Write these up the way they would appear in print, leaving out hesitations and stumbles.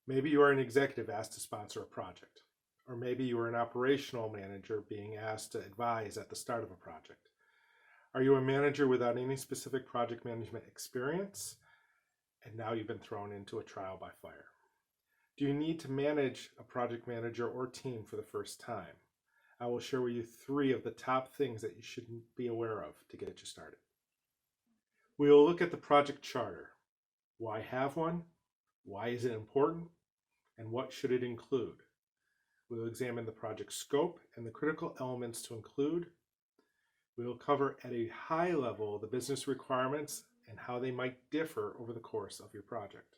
Maybe you are an executive asked to sponsor a project, or maybe you are an operational manager being asked to advise at the start of a project. Are you a manager without any specific project management experience, and now you've been thrown into a trial by fire? Do you need to manage a project manager or team for the first time? I will share with you 3 of the top things that you should be aware of to get you started. We will look at the project charter. Why have one? Why is it important? And what should it include? We will examine the project scope and the critical elements to include. We will cover at a high level the business requirements and how they might differ over the course of your project.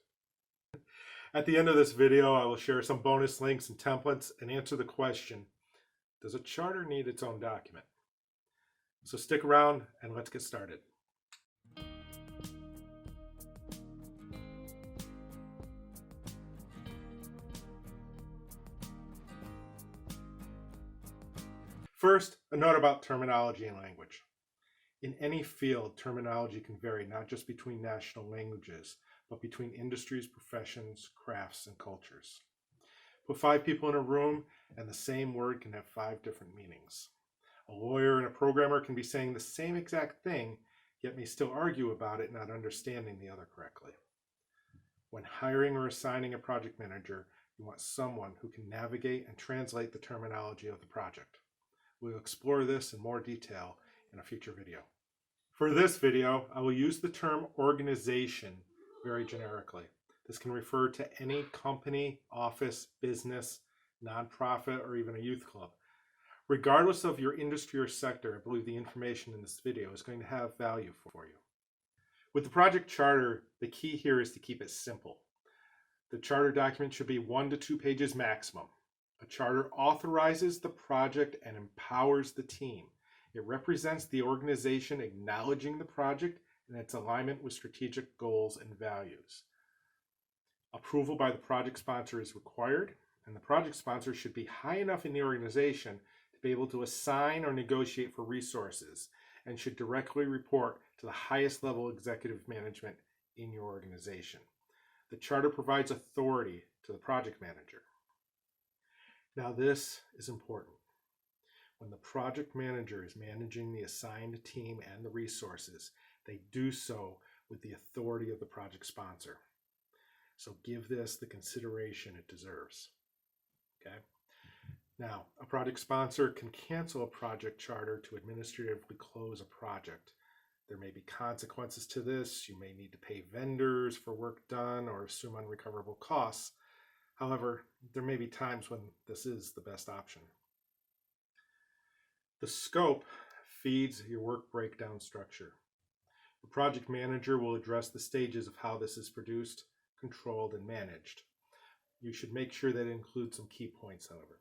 At the end of this video, I will share some bonus links and templates and answer the question, does a charter need its own document? So stick around and let's get started. First, a note about terminology and language. In any field, terminology can vary not just between national languages, but between industries, professions, crafts, and cultures. Put 5 people in a room and the same word can have 5 different meanings. A lawyer and a programmer can be saying the same exact thing, yet may still argue about it, not understanding the other correctly. When hiring or assigning a project manager, you want someone who can navigate and translate the terminology of the project. We'll explore this in more detail in a future video. For this video, I will use the term organization very generically. This can refer to any company, office, business, nonprofit, or even a youth club. Regardless of your industry or sector, I believe the information in this video is going to have value for you. With the project charter, the key here is to keep it simple. The charter document should be 1 to 2 pages maximum. A charter authorizes the project and empowers the team. It represents the organization acknowledging the project and its alignment with strategic goals and values. Approval by the project sponsor is required, and the project sponsor should be high enough in the organization to be able to assign or negotiate for resources and should directly report to the highest level executive management in your organization. The charter provides authority to the project manager. Now this is important. When the project manager is managing the assigned team and the resources, they do so with the authority of the project sponsor. So give this the consideration it deserves. Okay. Now, a project sponsor can cancel a project charter to administratively close a project. There may be consequences to this. You may need to pay vendors for work done or assume unrecoverable costs. However, there may be times when this is the best option. The scope feeds your work breakdown structure. The project manager will address the stages of how this is produced, controlled, and managed. You should make sure that it includes some key points, however.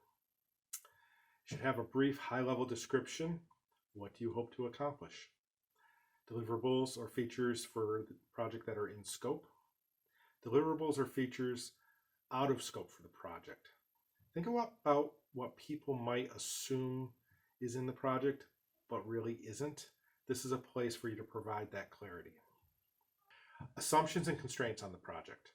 You should have a brief high-level description. What do you hope to accomplish? Deliverables or features for the project that are in scope. Deliverables or features out of scope for the project. Think about what people might assume is in the project, but really isn't. This is a place for you to provide that clarity. Assumptions and constraints on the project.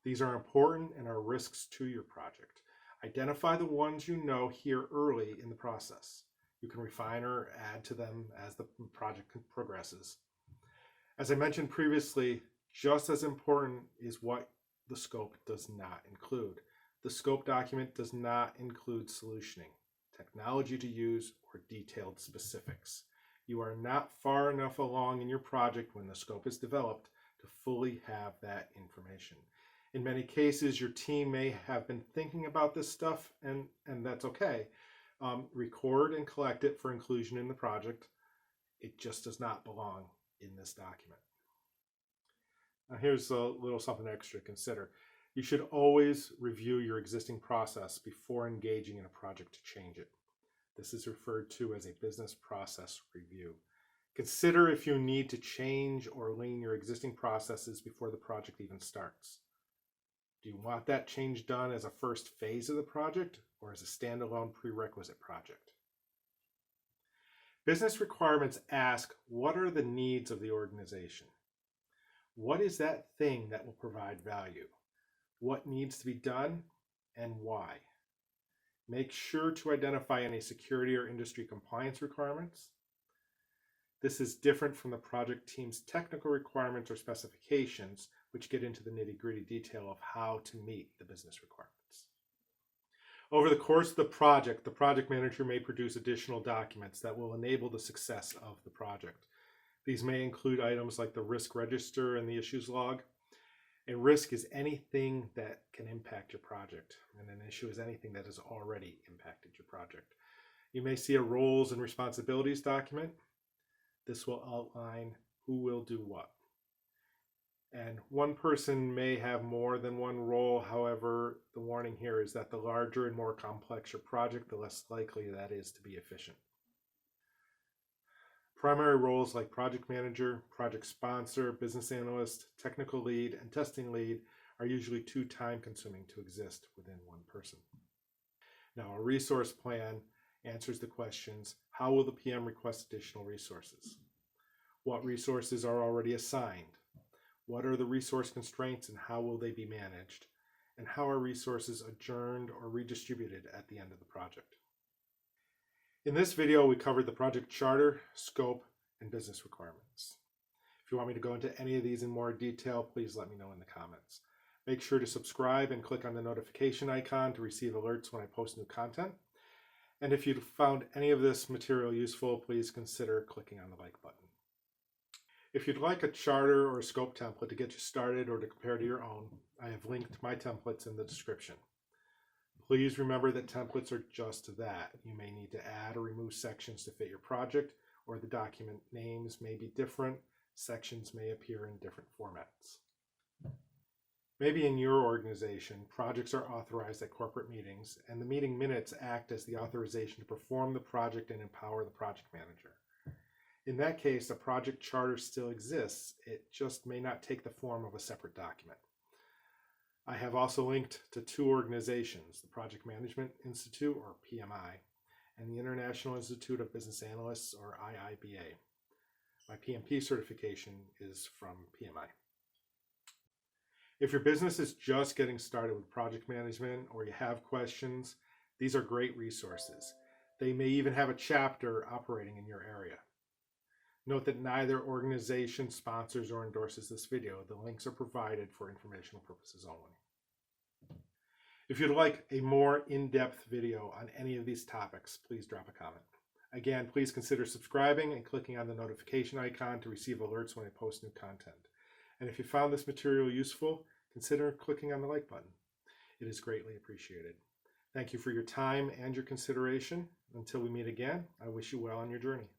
These are important and are risks to your project. Identify the ones you know here early in the process. You can refine or add to them as the project progresses. As I mentioned previously, just as important is what the scope does not include. The scope document does not include solutioning, technology to use, or detailed specifics. You are not far enough along in your project when the scope is developed to fully have that information. In many cases, your team may have been thinking about this stuff, and that's okay. Record and collect it for inclusion in the project. It just does not belong in this document. Now here's a little something extra to consider. You should always review your existing process before engaging in a project to change it. This is referred to as a business process review. Consider if you need to change or lean your existing processes before the project even starts. Do you want that change done as a first phase of the project or as a standalone prerequisite project? Business requirements ask, what are the needs of the organization? What is that thing that will provide value? what needs to be done, and why. Make sure to identify any security or industry compliance requirements. This is different from the project team's technical requirements or specifications, which get into the nitty-gritty detail of how to meet the business requirements. Over the course of the project manager may produce additional documents that will enable the success of the project. These may include items like the risk register and the issues log. A risk is anything that can impact your project, and an issue is anything that has already impacted your project. You may see a roles and responsibilities document. This will outline who will do what. And one person may have more than one role. However, the warning here is that the larger and more complex your project, the less likely that is to be efficient. Primary roles like project manager, project sponsor, business analyst, technical lead, and testing lead are usually too time-consuming to exist within one person. Now, a resource plan answers the questions: how will the PM request additional resources? What resources are already assigned? What are the resource constraints and how will they be managed? And how are resources adjourned or redistributed at the end of the project? In this video, we covered the project charter, scope, and business requirements. If you want me to go into any of these in more detail, please let me know in the comments. Make sure to subscribe and click on the notification icon to receive alerts when I post new content. And if you found any of this material useful, please consider clicking on the like button. If you'd like a charter or a scope template to get you started or to compare to your own, I have linked my templates in the description. Please remember that templates are just that. You may need to add or remove sections to fit your project, or the document names may be different. Sections may appear in different formats. Maybe in your organization, projects are authorized at corporate meetings, and the meeting minutes act as the authorization to perform the project and empower the project manager. In that case, a project charter still exists. It just may not take the form of a separate document. I have also linked to two organizations, the Project Management Institute, or PMI, and the International Institute of Business Analysts, or IIBA. My PMP certification is from PMI. If your business is just getting started with project management or you have questions, these are great resources. They may even have a chapter operating in your area. Note that neither organization sponsors or endorses this video. The links are provided for informational purposes only. If you'd like a more in-depth video on any of these topics, please drop a comment. Again, please consider subscribing and clicking on the notification icon to receive alerts when I post new content. And if you found this material useful, consider clicking on the like button. It is greatly appreciated. Thank you for your time and your consideration. Until we meet again, I wish you well on your journey.